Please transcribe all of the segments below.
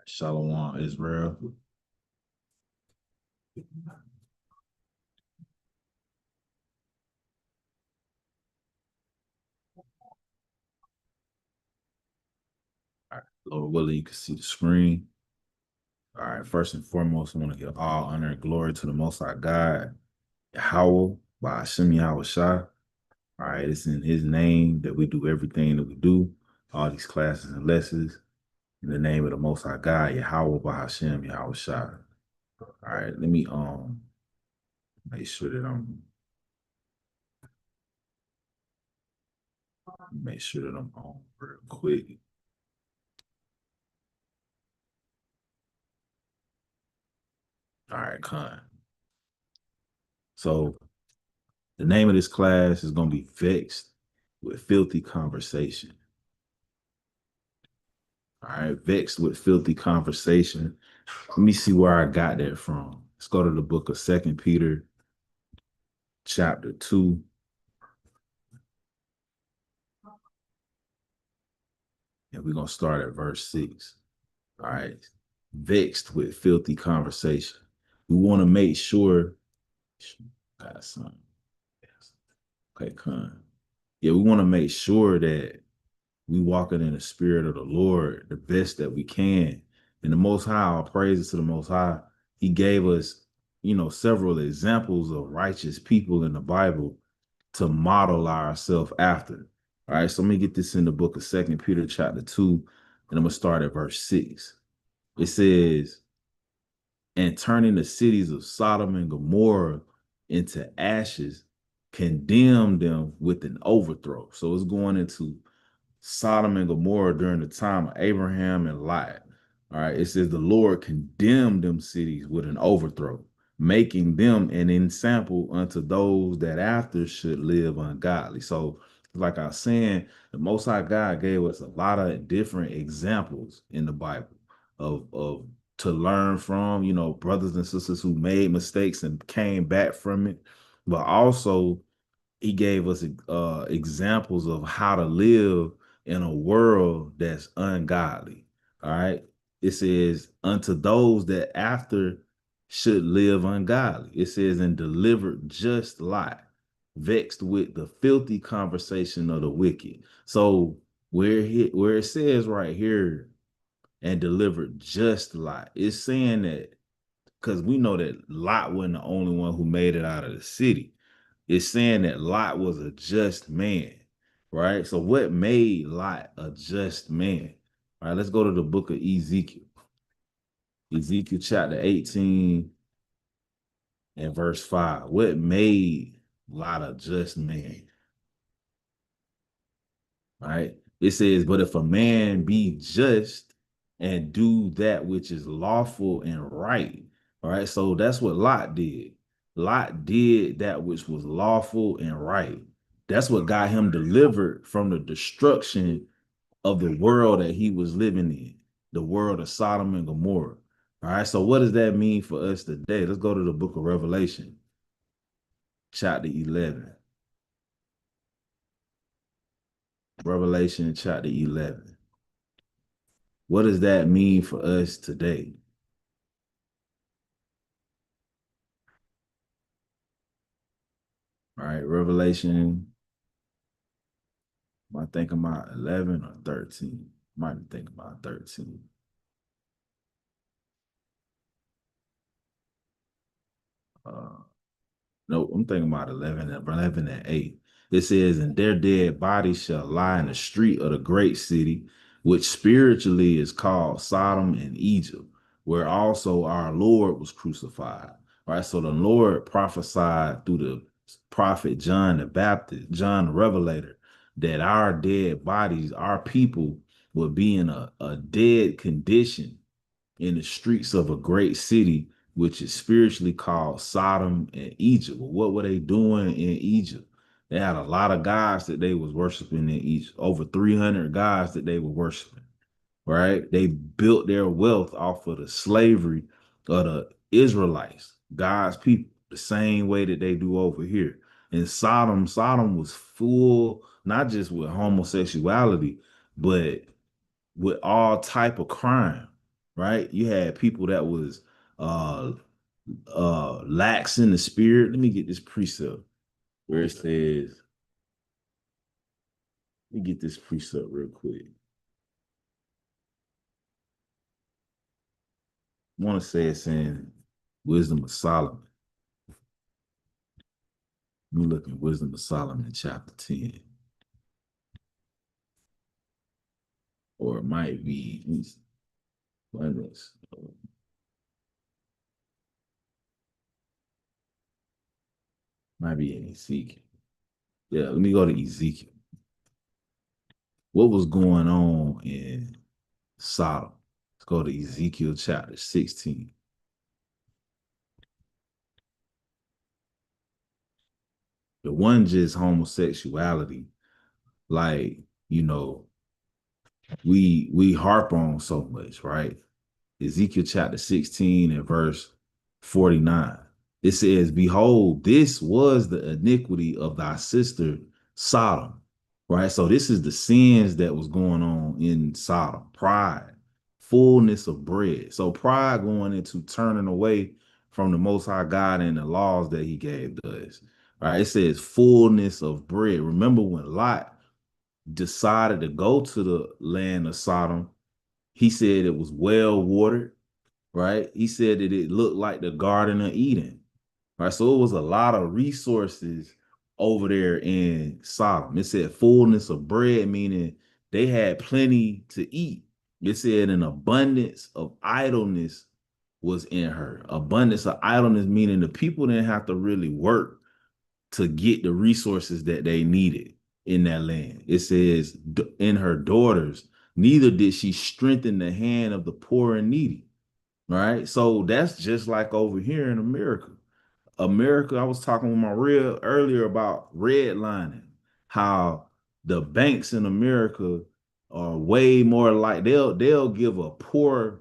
Shalom, Israel. All right, Lord willing, you can see the screen. All right, first and foremost, I want to give all honor and glory to the Most High God, Yahweh, by Hashem Yahweh Shai. All right, it's in His name that we do everything that we do, all these classes and lessons. In the name of the Most High God, Yahweh, by Hashem Yahweh Shai. All right, let me make sure that I'm on real quick. All right, Con. So the name of this class is going to be Vexed with Filthy Conversation. All right, Vexed with Filthy Conversation. Let me see where I got that from. Let's go to the book of 2 Peter, chapter 2. And we're going to start at verse 6. All right, Vexed with Filthy Conversation. We want to make sure. Got some. Okay, Con. Yeah, we want to make sure that we walking in the spirit of the Lord the best that we can. And the Most High, all praises to the Most High. He gave us, several examples of righteous people in the Bible to model ourselves after. All right, so let me get this in the book of 2 Peter chapter 2, and I'm going to start at verse 6. It says, and turning the cities of Sodom and Gomorrah into ashes, condemned them with an overthrow. So it's going into Sodom and Gomorrah during the time of Abraham and Lot. All right, it says the Lord condemned them cities with an overthrow, making them an ensample unto those that after should live ungodly. So, like I was saying, the Most High God gave us a lot of different examples in the Bible of to learn from, brothers and sisters who made mistakes and came back from it, but also He gave us examples of how to live in a world that's ungodly. All right. It says, unto those that after should live ungodly. It says, and delivered just Lot, vexed with the filthy conversation of the wicked. So where it says right here, and delivered just Lot, it's saying that because we know that Lot wasn't the only one who made it out of the city. It's saying that Lot was a just man, right? So what made Lot a just man? All right, let's go to the book of Ezekiel. Ezekiel chapter 18 and verse 5. What made Lot a just man? All right. It says, but if a man be just and do that which is lawful and right. All right. So that's what Lot did. Lot did that which was lawful and right. That's what got him delivered from the destruction of the world that he was living in, the world of Sodom and Gomorrah. All right. So what does that mean for us today? Let's go to the book of Revelation, chapter 11. Revelation chapter 11. What does that mean for us today? All right, Revelation, am I thinking about 11 or 13? Might be thinking about 13. Uh, no, I'm thinking about 11 and 8. It says, and their dead bodies shall lie in the street of the great city, which spiritually is called Sodom and Egypt, where also our Lord was crucified. Right. So the Lord prophesied through the prophet John the Baptist, John the Revelator, that our dead bodies, our people, would be in a dead condition in the streets of a great city, which is spiritually called Sodom and Egypt. Well, what were they doing in Egypt? They had a lot of gods that they was worshiping in Egypt, over 300 gods that they were worshiping, right? They built their wealth off of the slavery of the Israelites, God's people, the same way that they do over here. And Sodom was full, not just with homosexuality, but with all type of crime, right? You had people that was uh lax in the spirit. Let me get this precept where it says, let me get this precept real quick. I want to say it's in Wisdom of Solomon. Let me look at Wisdom of Solomon, chapter 10. Or it might be, might be in Ezekiel. Yeah, let me go to Ezekiel. What was going on in Sodom? Let's go to Ezekiel chapter 16. The one just homosexuality, like, you know, we harp on so much, right? Ezekiel chapter 16 and verse 49. It says, behold, this was the iniquity of thy sister Sodom, right? So this is the sins that was going on in Sodom. Pride, fullness of bread. So pride going into turning away from the Most High God and the laws that he gave to us, right? It says fullness of bread. Remember when Lot decided to go to the land of Sodom, he said it was well watered, right? He said that it looked like the Garden of Eden, right? So it was a lot of resources over there in Sodom. It said fullness of bread, meaning they had plenty to eat. It said an abundance of idleness was in her. Abundance of idleness, meaning the people didn't have to really work to get the resources that they needed in that land. It says in her daughters, neither did she strengthen the hand of the poor and needy. Right. So that's just like over here in America. America, I was talking with my real earlier about redlining, how the banks in America are way more like they'll give a poor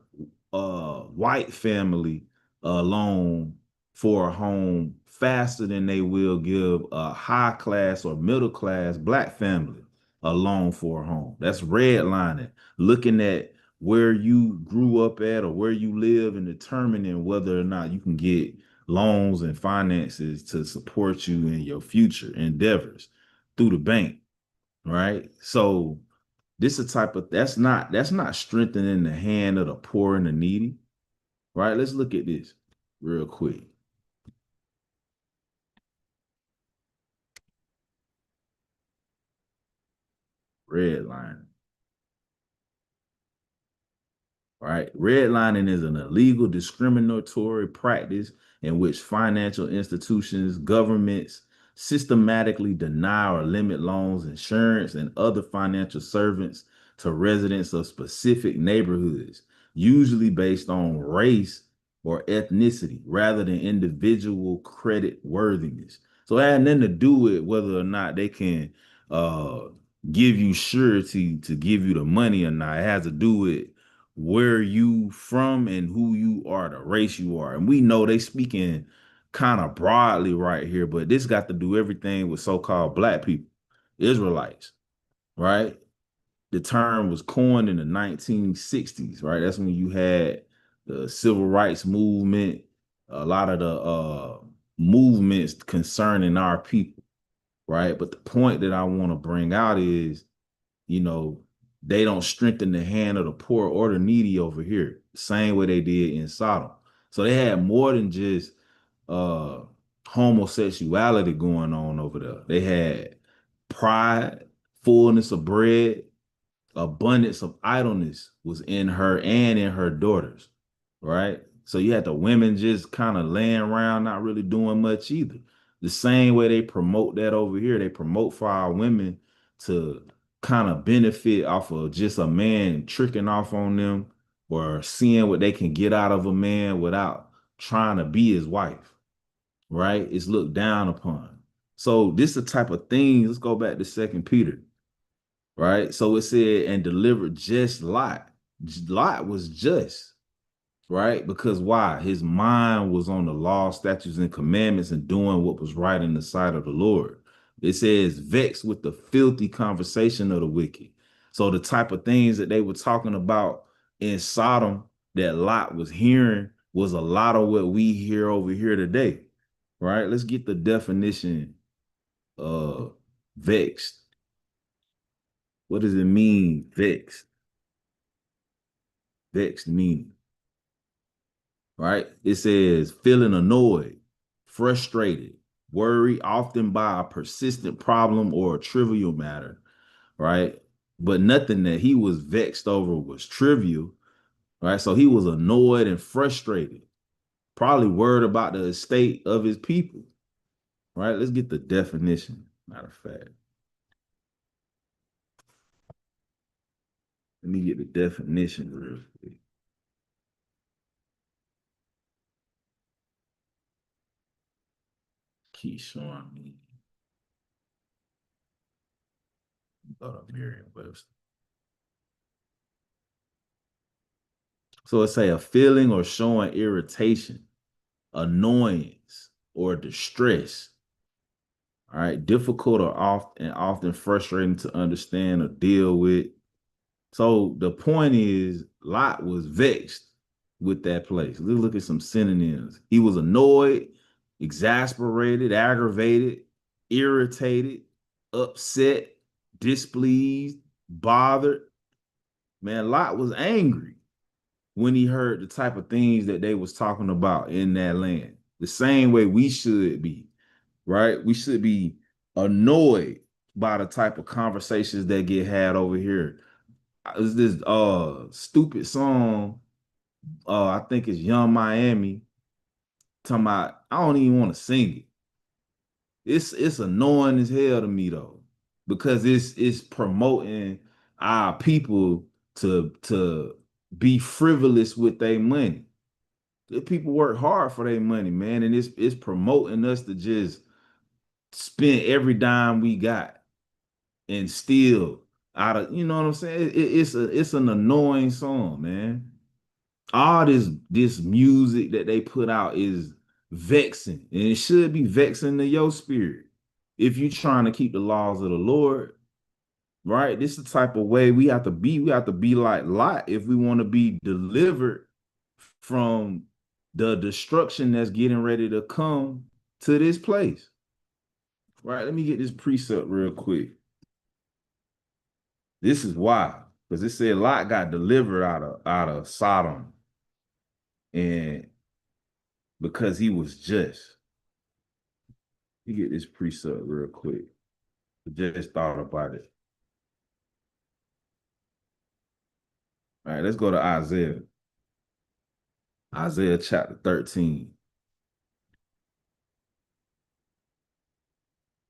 white family a loan for a home faster than they will give a high class or middle class black family a loan for a home. That's redlining, looking at where you grew up at or where you live and determining whether or not you can get loans and finances to support you in your future endeavors through the bank, right? So this is a type of that's not strengthening the hand of the poor and the needy, right? Let's look at this real quick. Red line. Right? Redlining is an illegal discriminatory practice in which financial institutions, governments systematically deny or limit loans, insurance, and other financial servants to residents of specific neighborhoods, usually based on race or ethnicity rather than individual credit worthiness. So it had nothing to do with whether or not they can uh, give you surety to give you the money or not. It has to do with where you from and who you are, the race you are. And we know they speaking kind of broadly right here, but this got to do everything with so-called black people, Israelites, right? The term was coined in the 1960s, right? That's when you had the civil rights movement, a lot of the movements concerning our people, right? But the point that I want to bring out is, you know, they don't strengthen the hand of the poor or the needy over here, same way they did in Sodom. So they had more than just uh homosexuality going on over there. They had pride, fullness of bread, abundance of idleness was in her and in her daughters, right? So you had the women just kind of laying around, not really doing much either. The same way they promote that over here, they promote for our women to kind of benefit off of just a man tricking off on them or seeing what they can get out of a man without trying to be his wife, right? It's looked down upon. So this is the type of things. Let's go back to Second Peter, right? So it said, and delivered just Lot. Lot was just, right? Because why? His mind was on the law, statutes, and commandments and doing what was right in the sight of the Lord. It says, vexed with the filthy conversation of the wicked. So the type of things that they were talking about in Sodom, that Lot was hearing was a lot of what we hear over here today, right? Let's get the definition of vexed. What does it mean, vexed? Vexed meaning, right? It says feeling annoyed, frustrated, worried, often by a persistent problem or a trivial matter, right? But nothing that he was vexed over was trivial, right? So he was annoyed and frustrated, probably worried about the estate of his people, right? Let's get the definition. Matter of fact, let me get the definition real quick. Keep showing me. Merriam-Webster. So it say a feeling or showing irritation, annoyance, or distress. All right, difficult or often frustrating to understand or deal with. So the point is, Lot was vexed with that place. Let's look at some synonyms. He was annoyed, exasperated, aggravated, irritated, upset, displeased, bothered. Man, Lot was angry when he heard the type of things that they was talking about in that land. The same way we should be, right? We should be annoyed by the type of conversations that get had over here. It's this stupid song. I think it's Young Miami talking about. I don't even want to sing it. It's annoying as hell to me though, because it's promoting our people to be frivolous with their money. The people work hard for their money, man, and it's promoting us to just spend every dime we got and steal out of, you know what I'm saying? It's an annoying song, man. All this music that they put out is vexing, and it should be vexing to your spirit. If you're trying to keep the laws of the Lord, right? This is the type of way we have to be. We have to be like Lot if we want to be delivered from the destruction that's getting ready to come to this place. Right? Let me get this precept real quick. This is why, because it said Lot got delivered out of Sodom, and because he was just. You get this precept real quick. I just thought about it. All right, let's go to Isaiah. Isaiah chapter 13.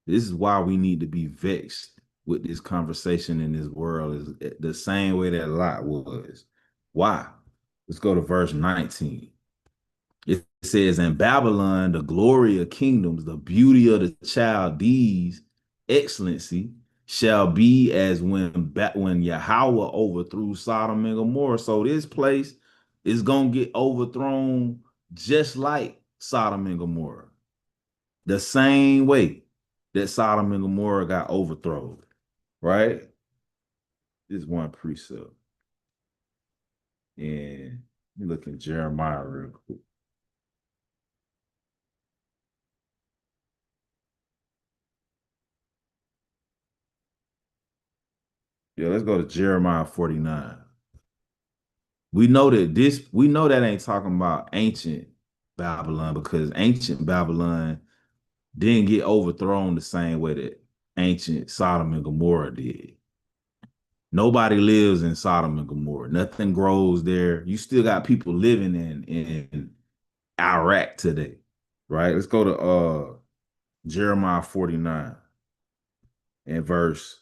This is why we need to be vexed with this conversation in this world is the same way that Lot was. Why? Let's go to verse 19. It says, in Babylon, the glory of kingdoms, the beauty of the Chaldees, excellency shall be as when Yahweh overthrew Sodom and Gomorrah. So this place is gonna get overthrown just like Sodom and Gomorrah, the same way that Sodom and Gomorrah got overthrown, right? This is one precept. And you look at Jeremiah real quick. Yeah, let's go to Jeremiah 49. We know that ain't talking about ancient Babylon, because ancient Babylon didn't get overthrown the same way that ancient Sodom and Gomorrah did. Nobody lives in Sodom and Gomorrah. Nothing grows there. You still got people living in Iraq today, right? Let's go to Jeremiah 49 and verse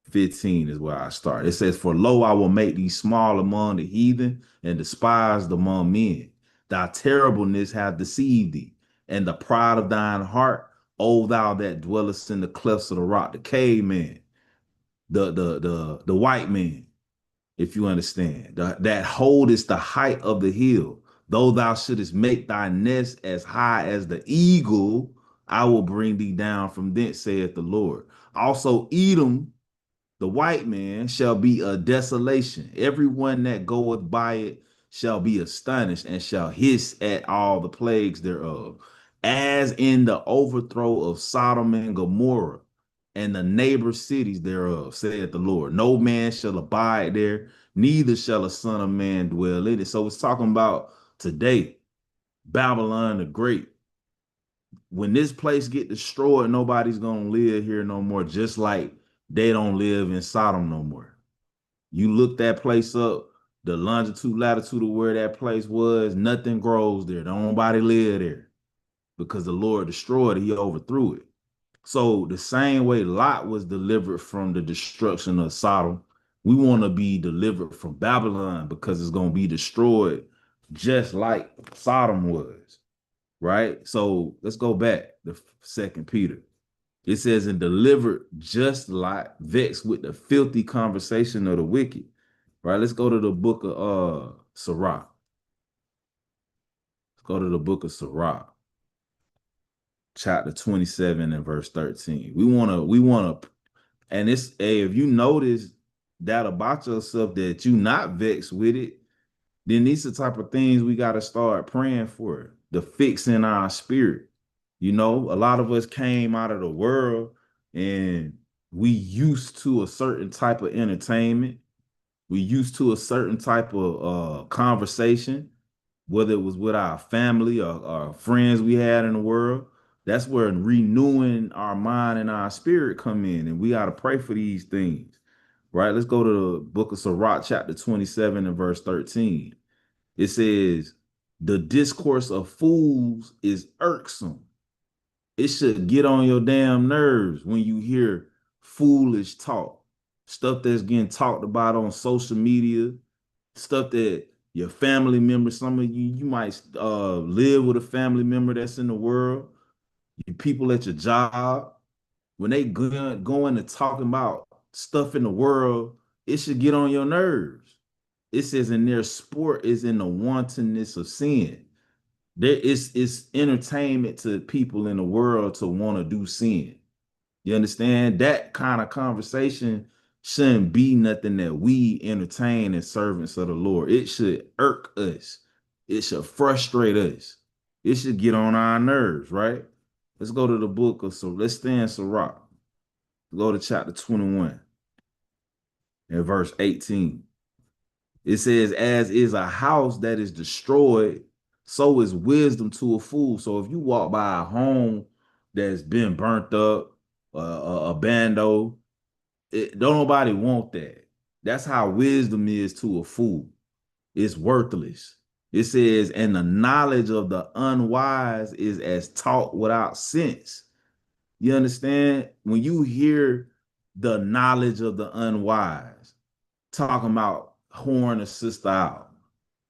15 is where I start. It says, for lo, I will make thee small among the heathen and despised among men. Thy terribleness hath deceived thee, and the pride of thine heart, O thou that dwellest in the clefts of the rock, the caveman, the white man, if you understand, that holdest the height of the hill. Though thou shouldest make thy nest as high as the eagle, I will bring thee down from thence, saith the Lord. Also, Edom, the white man, shall be a desolation. Everyone that goeth by it shall be astonished and shall hiss at all the plagues thereof, as in the overthrow of Sodom and Gomorrah and the neighbor cities thereof, saith the Lord. No man shall abide there, neither shall a son of man dwell in it. So it's talking about today, Babylon the Great. When this place get destroyed, nobody's gonna live here no more, just like they don't live in Sodom no more. You look that place up, the longitude, latitude of where that place was, nothing grows there. Nobody live there because the Lord destroyed it. He overthrew it. So the same way Lot was delivered from the destruction of Sodom, we want to be delivered from Babylon because it's going to be destroyed just like Sodom was, right? So let's go back to 2 Peter. It says, and delivered just Lot, vexed with the filthy conversation of the wicked. Right, let's go to the book of Sirach. Let's go to the book of Sirach, chapter 27 and verse 13. We wanna, and it's if you notice that about yourself that you not vexed with it, then these are the type of things we got to start praying for, the fix in our spirit. You know, a lot of us came out of the world and we used to a certain type of entertainment. We used to a certain type of conversation, whether it was with our family or friends we had in the world. That's where renewing our mind and our spirit come in, and we got to pray for these things, right? Let's go to the book of Sirach, chapter 27 and verse 13. It says, the discourse of fools is irksome. It should get on your damn nerves when you hear foolish talk, stuff that's getting talked about on social media, stuff that your family members, some of you might live with a family member that's in the world, you people at your job, when they going to talking about stuff in the world, it should get on your nerves. It says in their sport is in the wantonness of sin. There is it's entertainment to people in the world to want to do sin. You understand? That kind of conversation shouldn't be nothing that we entertain as servants of the Lord. It should irk us. It should frustrate us. It should get on our nerves, right? Let's go to the book of, so let's stay in Sirach. Go to chapter 21 and verse 18. It says, as is a house that is destroyed, so is wisdom to a fool. So if you walk by a home that's been burnt up, abandoned, don't nobody want that. That's how wisdom is to a fool. It's worthless. It says, and the knowledge of the unwise is as talk without sense. You understand? When you hear the knowledge of the unwise talking about whoring a sister out,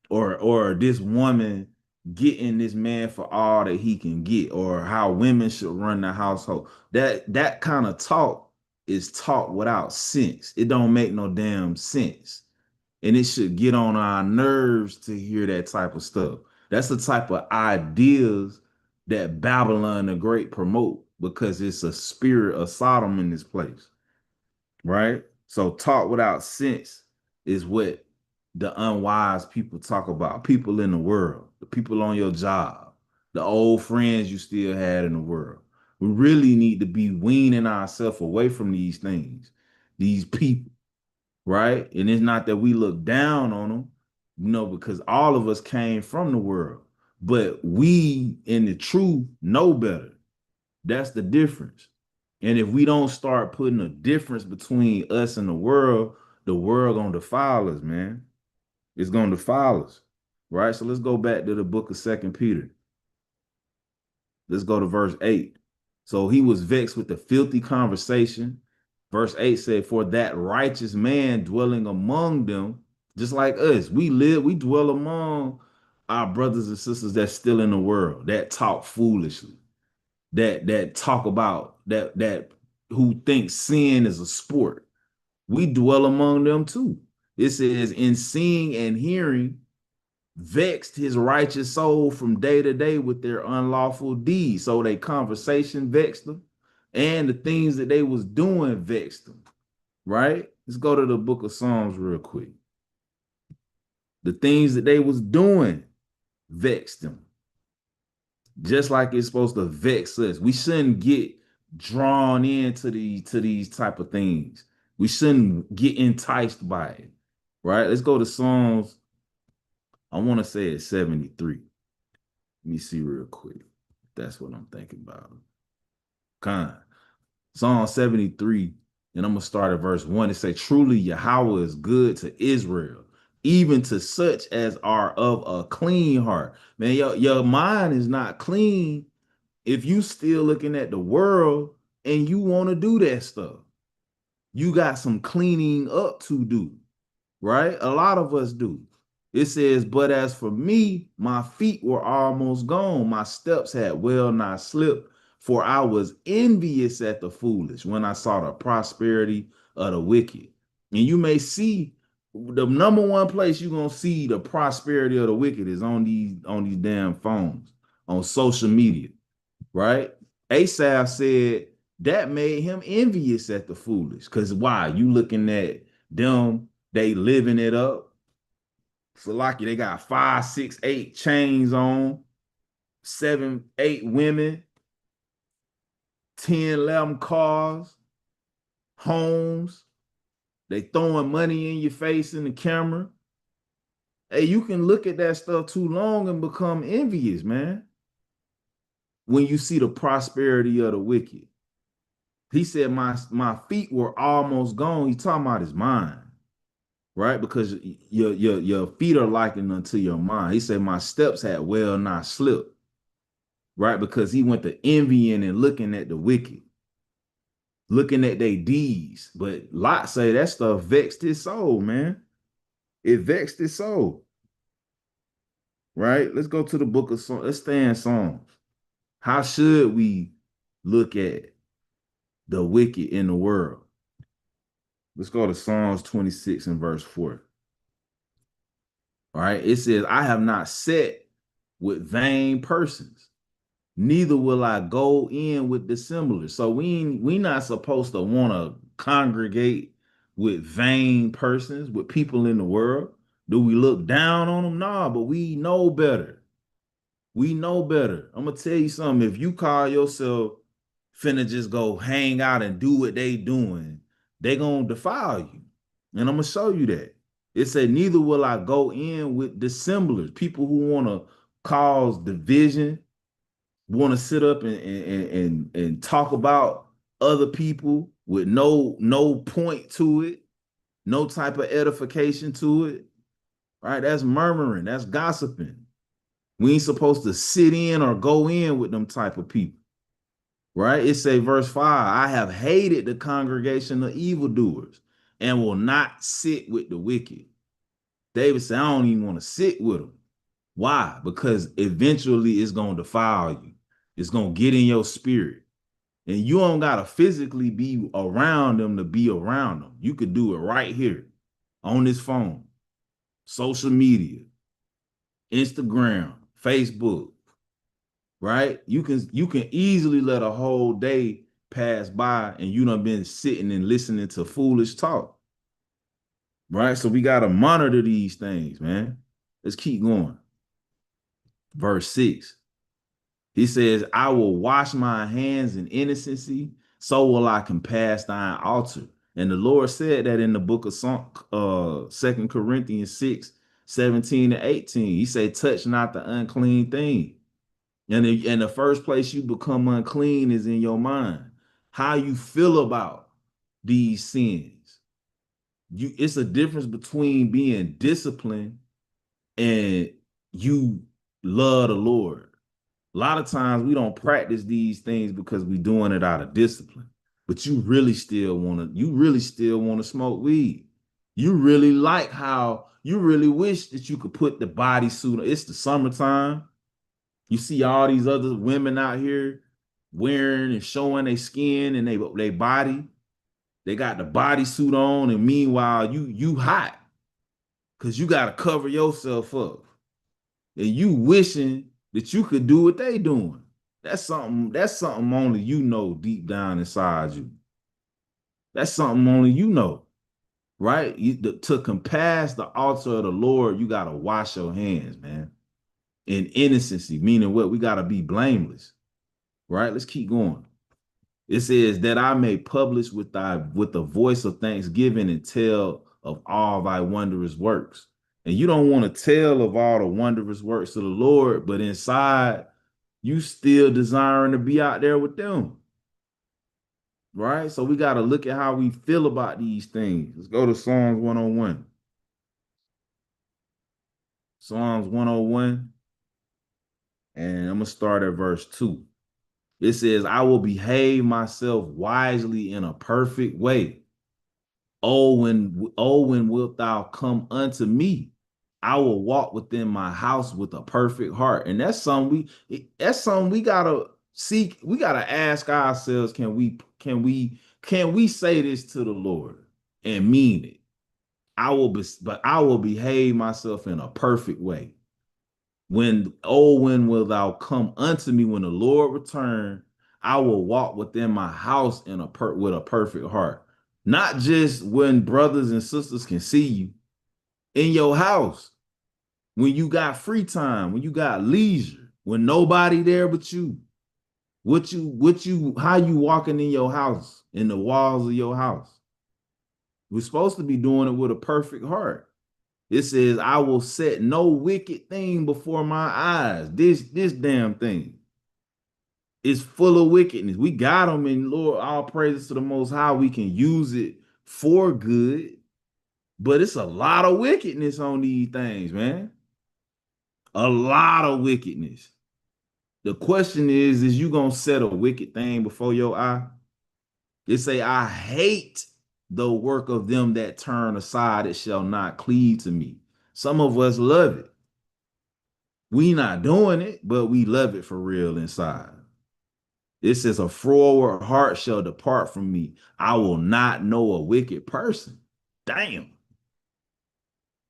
or this woman getting this man for all that he can get, or how women should run the household, that kind of talk is talk without sense. It don't make no damn sense, and it should get on our nerves to hear that type of stuff. That's the type of ideas that Babylon the Great promote, because it's a spirit of Sodom in this place, right? So talk without sense is what the unwise people talk about. People in the world, the people on your job, the old friends you still had in the world. We really need to be weaning ourselves away from these things, these people, right? And it's not that we look down on them, because all of us came from the world, but we in the truth know better. That's the difference. And if we don't start putting a difference between us and the world gonna defile us, man. It's gonna defile us, right? So let's go back to the book of 2 Peter. Let's go to verse 8. So he was vexed with the filthy conversation. Verse 8 said, for that righteous man dwelling among them, just like us, we dwell among our brothers and sisters that's still in the world, that talk foolishly, that talk about that who think sin is a sport. We dwell among them too. It says, in seeing and hearing, vexed his righteous soul from day to day with their unlawful deeds. So they conversation vexed them, and the things that they was doing vexed them, right? Let's go to the book of Psalms real quick. The things that they was doing vexed them. Just like it's supposed to vex us. We shouldn't get drawn into these type of things. We shouldn't get enticed by it. Right? Let's go to Psalms. I want to say it's 73. Let me see real quick. That's what I'm thinking about. Kind. Psalm 73, and I'm gonna start at verse 1. It say, truly Yahweh is good to Israel, even to such as are of a clean heart. Man, your mind is not clean if you still looking at the world and you want to do that stuff. You got some cleaning up to do, right? A lot of us do. It says, but as for me, my feet were almost gone. My steps had well nigh slipped, for I was envious at the foolish when I saw the prosperity of the wicked. And you may see the number one place you're gonna see the prosperity of the wicked is on these damn phones, on social media, right? Asaph said that made him envious at the foolish. Because why? You looking at them, they living it up. So lucky they got 5, 6, 8 chains on, 7, 8 women, 10, 11 cars, homes. They throwing money in your face in the camera. Hey, you can look at that stuff too long and become envious, man. When you see the prosperity of the wicked. He said, my feet were almost gone. He talking about his mind, right? Because your feet are likened unto your mind. He said, my steps had well nigh slipped, right? Because he went to envying and looking at the wicked, looking at their deeds. But Lot say that stuff vexed his soul, man. It vexed his soul, right? Let's go to the book of Psalms. Let's stay in Psalms. How should we look at the wicked in the world? Let's go to Psalms 26 and verse 4. All right. It says, I have not sat with vain persons, neither will I go in with dissemblers. So we not supposed to want to congregate with vain persons, with people in the world. Do we look down on them? Nah, but we know better. We know better. I'm gonna tell you something. If you call yourself finna just go hang out and do what they doing, they gonna defile you. And I'm gonna show you that. It said, neither will I go in with dissemblers, people who want to cause division, want to sit up and talk about other people with no point to it, no type of edification to it. Right? That's murmuring, that's gossiping. We ain't supposed to sit in or go in with them type of people. Right? It say verse 5, I have hated the congregation of evildoers and will not sit with the wicked. David said, I don't even want to sit with them. Why? Because eventually it's going to defile you. It's going to get in your spirit. And you don't got to physically be around them to be around them. You could do it right here on this phone, social media, Instagram, Facebook, right? You can easily let a whole day pass by and you done been sitting and listening to foolish talk. Right? So we got to monitor these things, man. Let's keep going. Verse 6. He says, I will wash my hands in innocency, so will I compass thine altar. And the Lord said that in the book of 2 Corinthians 6, 17 and 18. He said, touch not the unclean thing. And in the first place you become unclean is in your mind. How you feel about these sins. It's a difference between being disciplined and you love the Lord. A lot of times we don't practice these things because we're doing it out of discipline. But you really still want to smoke weed. You really like how you really wish that you could put the bodysuit on. It's the summertime. You see all these other women out here wearing and showing their skin and their body. They got the bodysuit on, and meanwhile, you hot because you got to cover yourself up. And you wishing that you could do what they doing. That's something only you know deep down inside you. That's something only you know. right? To compass the altar of the Lord, you got to wash your hands, man. In innocency, meaning what? We got to be blameless, right? Let's keep going. It says that I may publish with the voice of thanksgiving and tell of all thy wondrous works. And you don't want to tell of all the wondrous works of the Lord, but inside you still desiring to be out there with them. Right? So we got to look at how we feel about these things. Let's go to Psalms 101. Psalms 101. And I'm going to start at verse 2. It says, I will behave myself wisely in a perfect way. Oh, when wilt thou come unto me? I will walk within my house with a perfect heart. And that's something we gotta seek. We gotta ask ourselves, can we say this to the Lord and mean it? But I will behave myself in a perfect way. When will thou come unto me? When the Lord return, I will walk within my house with a perfect heart. Not just when brothers and sisters can see you in your house, when you got free time, when you got leisure, when nobody there but you. How you walking in your house, in the walls of your house? We're supposed to be doing it with a perfect heart. It says, I will set no wicked thing before my eyes. This damn thing is full of wickedness. We got them, and Lord, all praises to the Most High. We can use it for good, but it's a lot of wickedness on these things, man. A lot of wickedness. The question is you gonna set a wicked thing before your eye? It say, I hate the work of them that turn aside, it shall not cleave to me. Some of us love it. We not doing it, but we love it for real inside. It says, a froward heart shall depart from me. I will not know a wicked person. Damn.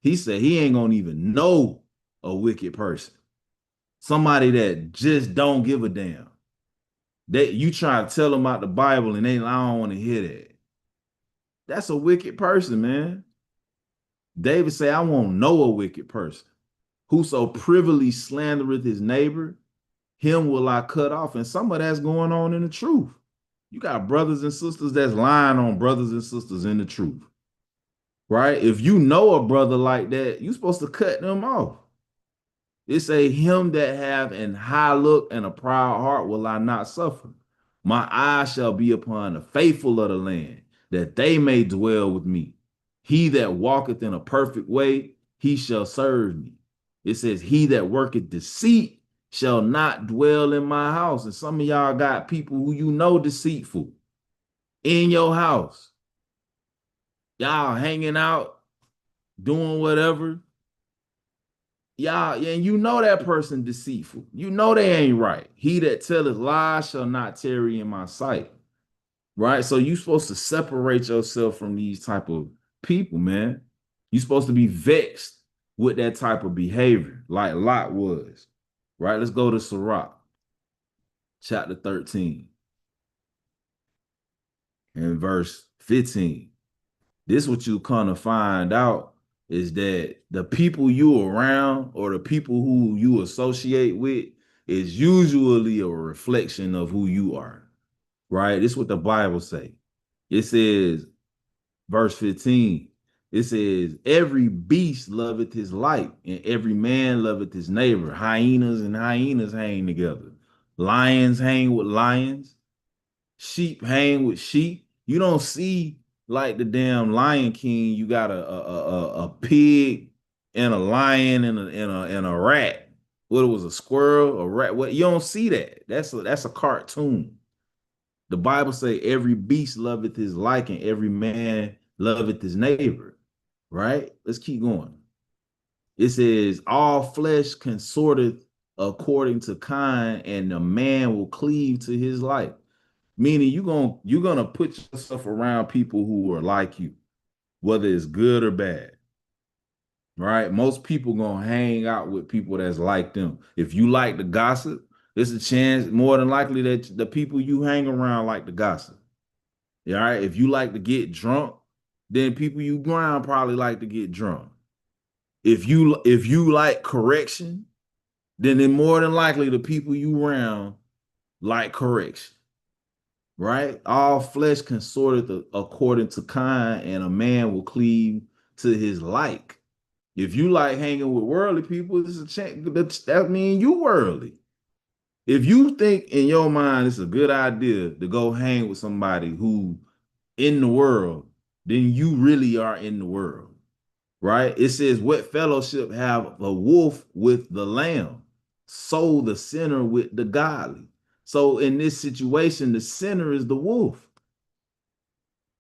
He said he ain't gonna even know a wicked person. Somebody that just don't give a damn. That you try to tell them about the Bible and I don't want to hear that. That's a wicked person, man. David say, I won't know a wicked person. Whoso privily slandereth his neighbor, him will I cut off. And some of that's going on in the truth. You got brothers and sisters that's lying on brothers and sisters in the truth. Right? If you know a brother like that, you're supposed to cut them off. It say, him that have an high look and a proud heart will I not suffer. My eye shall be upon the faithful of the land, that they may dwell with me. He that walketh in a perfect way, he shall serve me. It says, he that worketh deceit shall not dwell in my house. And some of y'all got people who you know deceitful in your house. Y'all hanging out, doing whatever. Y'all, and you know that person deceitful. You know they ain't right. He that telleth lies shall not tarry in my sight. Right? So you supposed to separate yourself from these type of people, man. You're supposed to be vexed with that type of behavior, like Lot was. Right? Let's go to Sirach, chapter 13, and verse 15. This what you kind of find out is that the people you around or the people who you associate with is usually a reflection of who you are, right? This is what the Bible say. It says, verse 15, it says, every beast loveth his like, and every man loveth his neighbor. Hyenas and hyenas hang together. Lions hang with lions. Sheep hang with sheep. You don't see like the damn Lion King. You got a pig and a lion and a rat. What, it was, a squirrel, a rat? What, you don't see that. That's a cartoon. The Bible say every beast loveth his like and every man loveth his neighbor. Right? Let's keep going. It says all flesh consorteth according to kind, and the man will cleave to his like. Meaning you're gonna put yourself around people who are like you, whether it's good or bad. Right? Most people gonna hang out with people that's like them. If you like the gossip, there's a chance more than likely that the people you hang around like the gossip. All right. If you like to get drunk, then people you around probably like to get drunk. If you like correction, then more than likely the people you around like correction. Right? All flesh consorteth according to kind, and a man will cleave to his like. If you like hanging with worldly people, it's a chance that means you worldly. If you think in your mind it's a good idea to go hang with somebody who in the world, then you really are in the world, right? It says, what fellowship have a wolf with the lamb? So the sinner with the godly. So in this situation, the sinner is the wolf.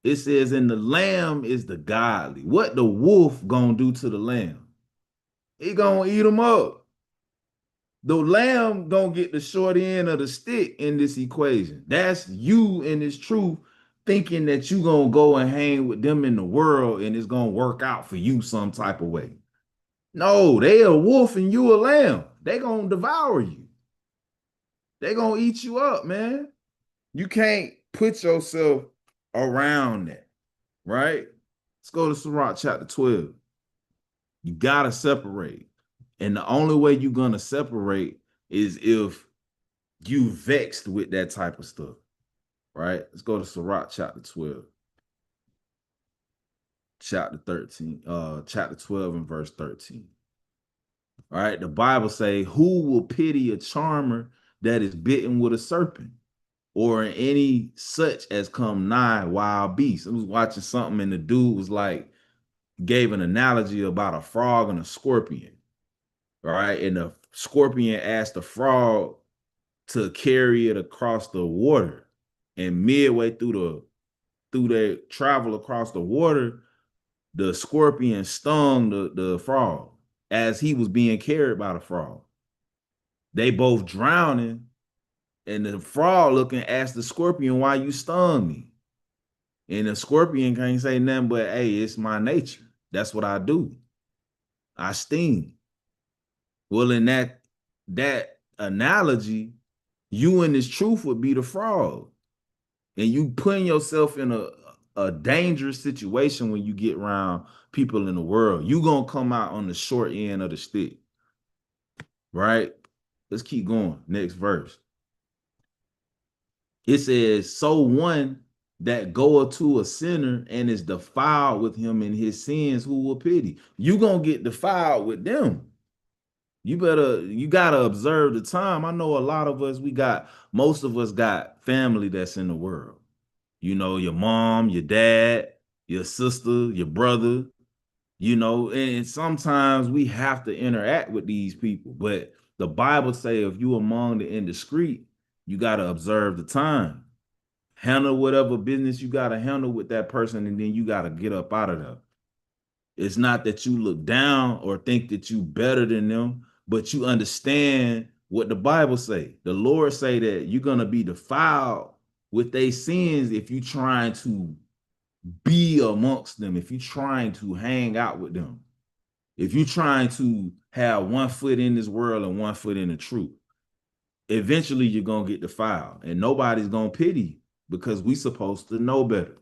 It says, and the lamb is the godly. What the wolf gonna do to the lamb? He gonna eat him up. The lamb gonna get the short end of the stick in this equation. That's you in this truth thinking that you gonna go and hang with them in the world and it's gonna work out for you some type of way. No, they a wolf and you a lamb. They gonna devour you. They gonna eat you up, man. You can't put yourself around that, right? Let's go to Sirach chapter 12. You gotta separate. And the only way you're gonna separate is if you vexed with that type of stuff, right? Let's go to Sirach chapter 12, chapter 13, chapter 12 and verse 13. All right, the Bible say, who will pity a charmer that is bitten with a serpent, or any such as come nigh wild beasts? I was watching something and the dude was like, gave an analogy about a frog and a scorpion, right? And the scorpion asked the frog to carry it across the water, and midway through their travel across the water, the scorpion stung the frog as he was being carried by the frog. They both drowning, and the frog looking asked the scorpion, why you stung me? And the scorpion can't say nothing but, hey, it's my nature. That's what I do. I sting. Well, in that analogy, you in this truth would be the frog. And you putting yourself in a dangerous situation when you get around people in the world. You gonna come out on the short end of the stick, right? Let's keep going. Next verse. It says, so one that goeth to a sinner and is defiled with him in his sins, who will pity? You gonna get defiled with them. You gotta observe the time. I know a lot of us, most of us got family that's in the world. You know, your mom, your dad, your sister, your brother, and sometimes we have to interact with these people. But the Bible say if you among the indiscreet, you got to observe the time. Handle whatever business you got to handle with that person, and then you got to get up out of there. It's not that you look down or think that you better than them, but you understand what the Bible say. The Lord say that you're going to be defiled with their sins if you trying to be amongst them, if you're trying to hang out with them, if you're trying to have one foot in this world and one foot in the truth, eventually you're going to get defiled, and nobody's going to pity you, because we supposed to know better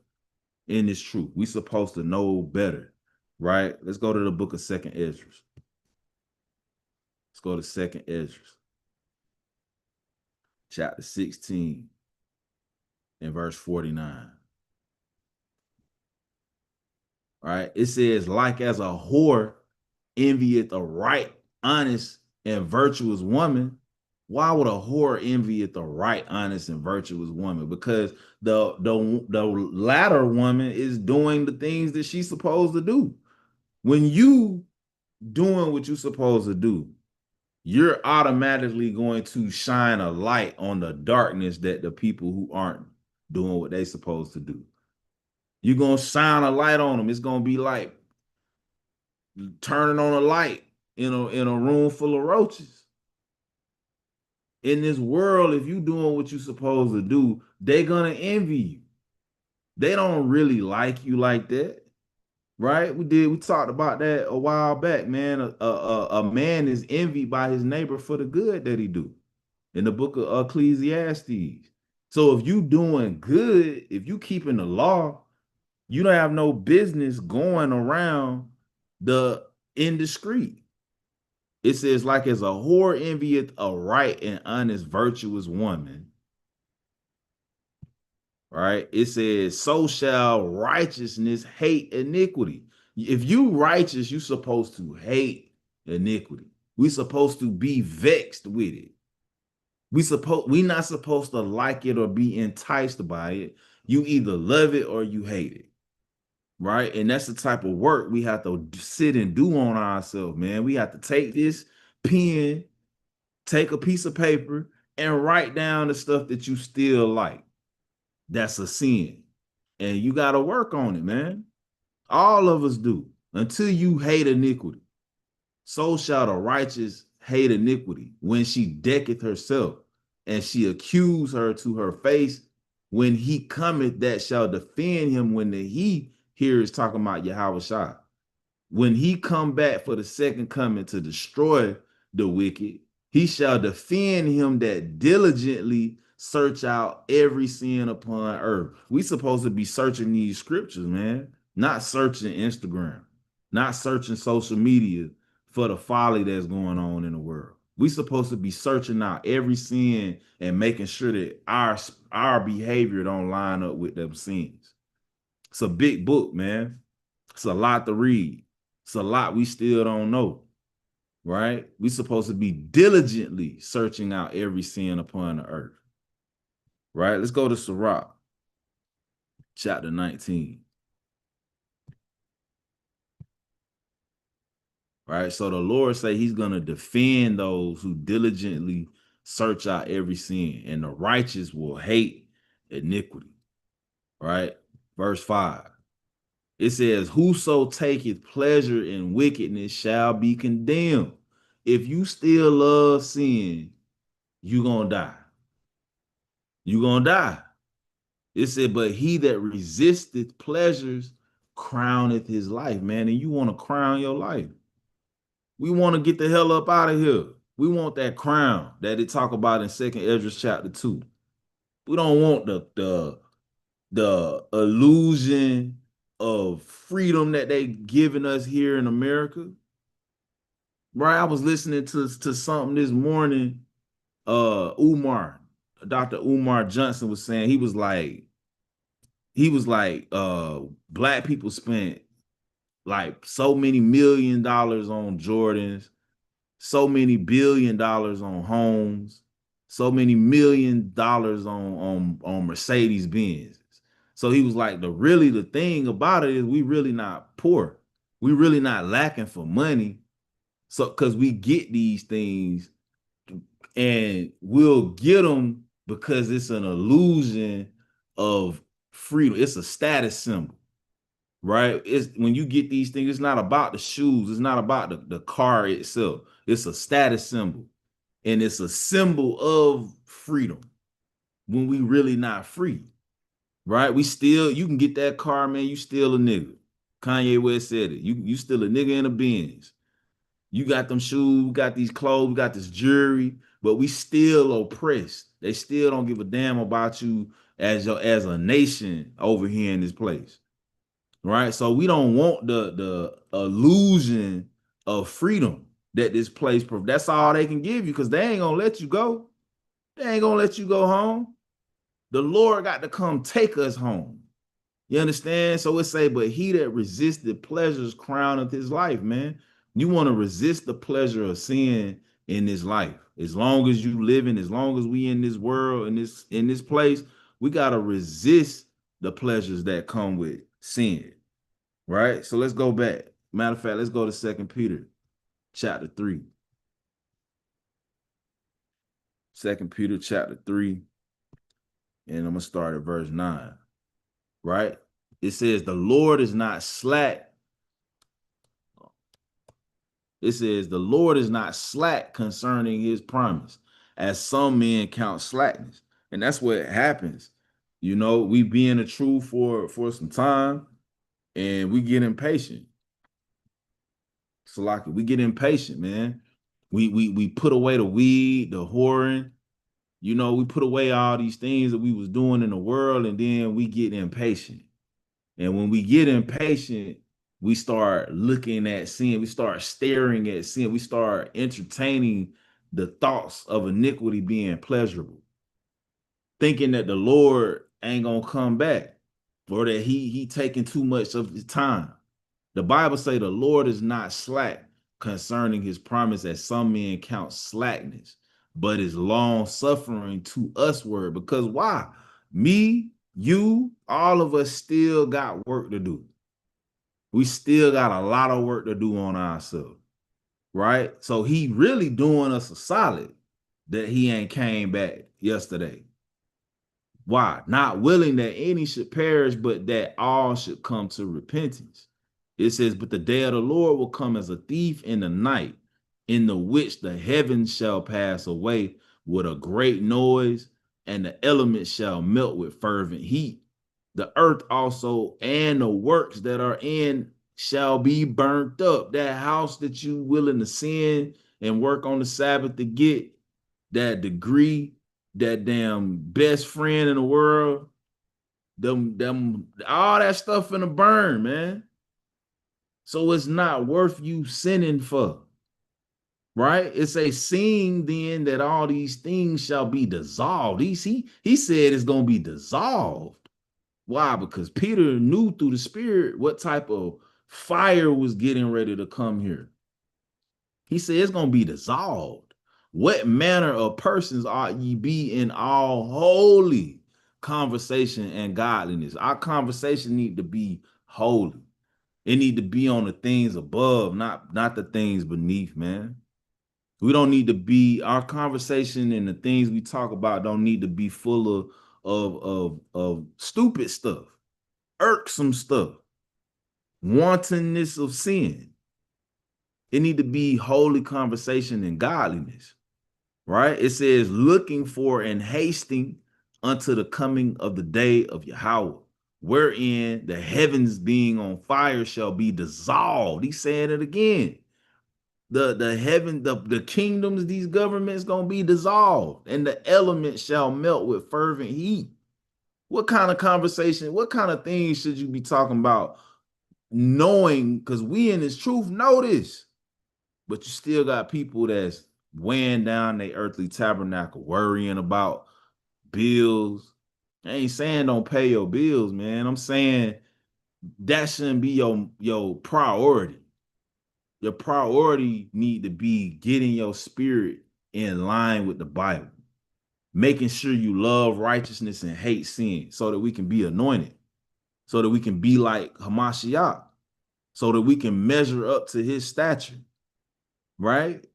in this truth. We supposed to know better, right? Let's go to the book of Second Ezra. Let's go to Second Ezra, chapter 16 and verse 49. All right, it says, like as a whore envieth a right, honest, and virtuous woman. Why would a whore envieth a right, honest, and virtuous woman? Because the latter woman is doing the things that she's supposed to do. When you doing what you're supposed to do, you're automatically going to shine a light on the darkness that the people who aren't doing what they're supposed to do. You're going to shine a light on them. It's going to be like turning on a light in a room full of roaches. In this world, if you doing what you're supposed to do, they're going to envy you. They don't really like you like that, right? We talked about that a while back, man. A man is envied by his neighbor for the good that he do in the book of Ecclesiastes. So if you doing good, if you keeping the law, You don't have no business going around the indiscreet. It says, like as a whore envieth a right and honest, virtuous woman. Right? It says, so shall righteousness hate iniquity. If you righteous, you supposed to hate iniquity. We supposed to be vexed with it. We not supposed to like it or be enticed by it. You either love it or you hate it. Right? And that's the type of work we have to sit and do on ourselves, man. We have to take this pen, take a piece of paper, and write down the stuff that you still like. That's a sin. And you got to work on it, man. All of us do. Until you hate iniquity. So shall the righteous hate iniquity when she decketh herself, and she accuse her to her face when he cometh that shall defend him, when the he here is talking about Yahweh Shai. When he come back for the second coming to destroy the wicked, he shall defend him that diligently search out every sin upon earth. We supposed to be searching these scriptures, man, not searching Instagram, not searching social media for the folly that's going on in the world. We supposed to be searching out every sin and making sure that our behavior don't line up with them sins. It's a big book, man. It's a lot to read. It's a lot we still don't know, right? We supposed to be diligently searching out every sin upon the earth, right? Let's go to Sirach, chapter 19. Right? So the Lord say he's going to defend those who diligently search out every sin, and the righteous will hate iniquity, right? Verse 5. It says, whoso taketh pleasure in wickedness shall be condemned. If you still love sin, you're going to die. You're going to die. It said, but he that resisteth pleasures crowneth his life, man. And you want to crown your life. We want to get the hell up out of here. We want that crown that it talk about in 2nd Ezra chapter 2. We don't want the illusion of freedom that they giving us here in America. Right? I was listening to something this morning. Dr. Umar Johnson was saying, he was like, black people spent like so many $1 million on Jordans, so many $1 billion on homes, so many $1 million on Mercedes Benz. So he was like, the thing about it is we really not poor. We really not lacking for money. So because we get these things and we'll get them because it's an illusion of freedom. It's a status symbol, right? It's when you get these things, it's not about the shoes, it's not about the car itself. It's a status symbol, and it's a symbol of freedom when we really not free, right? You can get that car, man, you still a nigga. Kanye West said it. You still a nigga in a Benz. You got them shoes, we got these clothes, we got this jewelry, but we still oppressed. They still don't give a damn about you as a nation over here in this place. Right? So we don't want the illusion of freedom that this place, that's all they can give you, because they ain't gonna let you go. They ain't gonna let you go home. The Lord got to come take us home. You understand? So it say, but he that resisted pleasures crowneth his life, man. You want to resist the pleasure of sin in this life. As long as you living, as long as we in this world, in this place, we got to resist the pleasures that come with sin. Right? So let's go back. Matter of fact, let's go to 2 Peter chapter 3. 2 Peter chapter 3, and I'm going to start at verse 9. Right? It says, the Lord is not slack. It says, the Lord is not slack concerning his promise, as some men count slackness. And that's what happens. You know, we be in the truth for some time, and we get impatient. So like we get impatient, man. We put away the weed, the whoring, you know, we put away all these things that we was doing in the world, and then we get impatient. And when we get impatient, we start looking at sin. We start staring at sin. We start entertaining the thoughts of iniquity being pleasurable, thinking that the Lord ain't gonna come back or that he taking too much of his time. The Bible say the Lord is not slack concerning his promise, as some men count slackness, but is long suffering to usward. Because why? Me, you, all of us still got work to do. We still got a lot of work to do on ourselves, right? So he really doing us a solid that he ain't came back yesterday. Why? Not willing that any should perish, but that all should come to repentance. It says, but the day of the Lord will come as a thief in the night, in the which the heavens shall pass away with a great noise, and the elements shall melt with fervent heat. The earth also and the works that are in shall be burnt up. That house that you willing to sin and work on the Sabbath to get, that degree, that damn best friend in the world, them all that stuff in the burn, man. So it's not worth you sinning for, right? It's a seeing then that all these things shall be dissolved. He said it's gonna be dissolved. Why? Because Peter knew through the Spirit what type of fire was getting ready to come here. He said it's gonna be dissolved. What manner of persons ought ye be in all holy conversation and godliness? Our conversation need to be holy. It need to be on the things above, not the things beneath, man. We don't need to be, our conversation and the things we talk about don't need to be full of stupid stuff, irksome stuff, wantonness of sin. It need to be holy conversation and godliness, right? It says looking for and hasting unto the coming of the day of Yahweh, wherein the heavens being on fire shall be dissolved. He's saying it again. The kingdoms, these governments gonna be dissolved, and the elements shall melt with fervent heat. What kind of conversation, what kind of things should you be talking about? Knowing, because we in this truth know this, but you still got people that's weighing down their earthly tabernacle, worrying about bills. I ain't saying don't pay your bills, man. I'm saying that shouldn't be your priority. Your priority need to be getting your spirit in line with the Bible, making sure you love righteousness and hate sin so that we can be anointed, so that we can be like Hamashiach, so that we can measure up to his stature, right?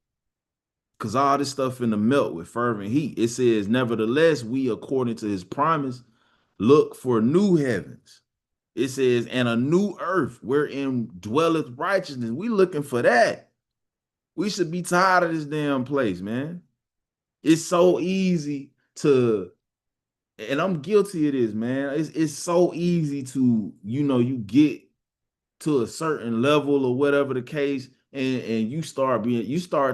Because all this stuff in the melt with fervent heat. It says, nevertheless, we, according to his promise, look for new heavens. It says, and a new earth wherein dwelleth righteousness. We looking for that. We should be tired of this damn place, man. It's so easy to, and I'm guilty of this, man. It's so easy to, you get to a certain level or whatever the case, and you start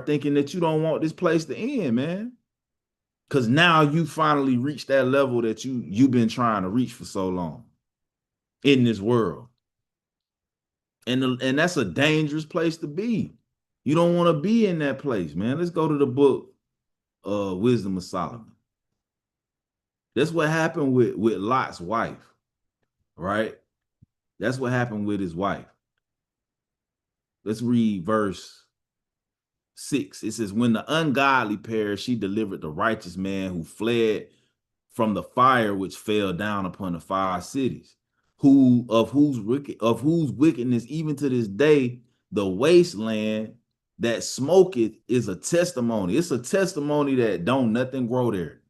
thinking that you don't want this place to end, man. Because now you finally reached that level that you've been trying to reach for so long in this world. And that's a dangerous place to be. You don't want to be in that place, man. Let's go to the book Wisdom of Solomon. That's what happened with Lot's wife, right? That's what happened with his wife. Let's read verse 6. It says, when the ungodly perished, she delivered the righteous man who fled from the fire which fell down upon the 5 cities, of whose wickedness even to this day the wasteland that smoketh is a testimony. It's a testimony that don't nothing grow there,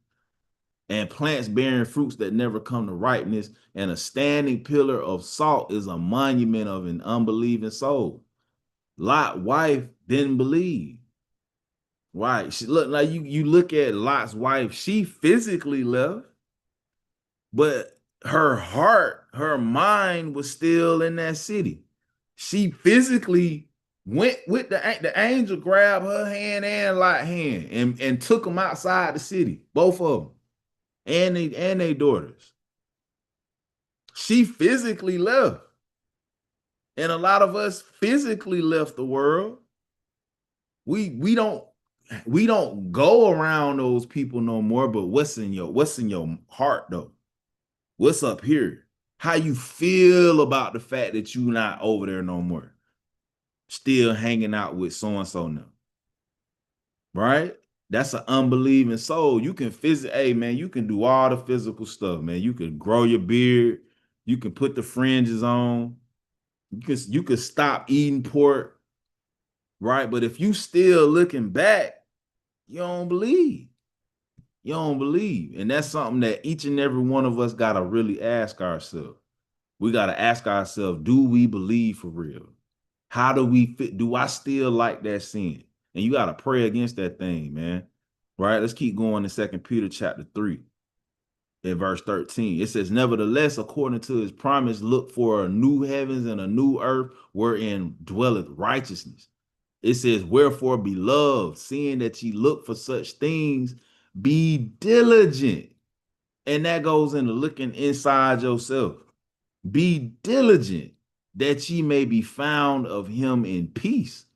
and plants bearing fruits that never come to ripeness, and a standing pillar of salt is a monument of an unbelieving soul. Lot's wife didn't believe. Right. She look like you look at Lot's wife, she physically left, but her heart, her mind was still in that city. She physically went with the angel, grabbed her hand and Lot's hand and took them outside the city, both of them, and they daughters. She physically left. And a lot of us physically left the world. We don't go around those people no more, but what's in your heart though? What's up here? How you feel about the fact that you not over there no more? Still hanging out with so and so now. Right? That's an unbelieving soul. You can hey man, you can do all the physical stuff, man. You can grow your beard, you can put the fringes on, you can stop eating pork, right? But if you still looking back, you don't believe. You don't believe. And that's something that each and every one of us gotta really ask ourselves. We gotta ask ourselves, do we believe for real? How do we fit? Do I still like that sin? And you got to pray against that thing, man. Right? Let's keep going to 2 Peter chapter 3 in verse 13. It says, nevertheless, according to his promise, look for a new heavens and a new earth wherein dwelleth righteousness. It says, wherefore, beloved, seeing that ye look for such things, be diligent. And that goes into looking inside yourself. Be diligent that ye may be found of him in peace,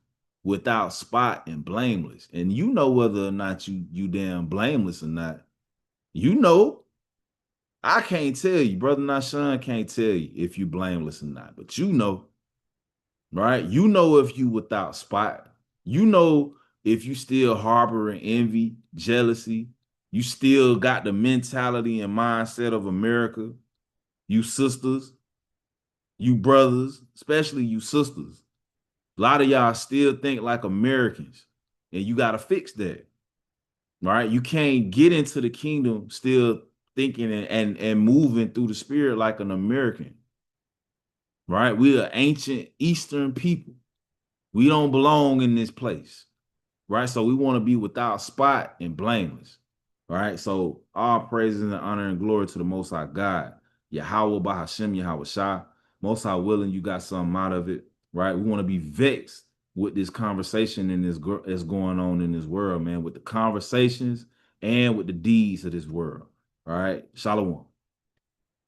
without spot and blameless. And you know whether or not you damn blameless or not. You know, I can't tell you, brother Nashan can't tell you if you blameless or not, but you know, right? You know if you without spot. You know if you still harboring envy, jealousy. You still got the mentality and mindset of America. You sisters, you brothers, especially you sisters. A lot of y'all still think like Americans, and you got to fix that, right? You can't get into the kingdom still thinking and moving through the spirit like an American, right? We are ancient Eastern people. We don't belong in this place, right? So we want to be without spot and blameless, right? So all praises and honor and glory to the Most High God, Yahweh Bahashem Yahweh Shah. Most High willing, you got something out of it, right? We want to be vexed with this conversation and this is going on in this world, man, with the conversations and with the deeds of this world. All right. Shalom.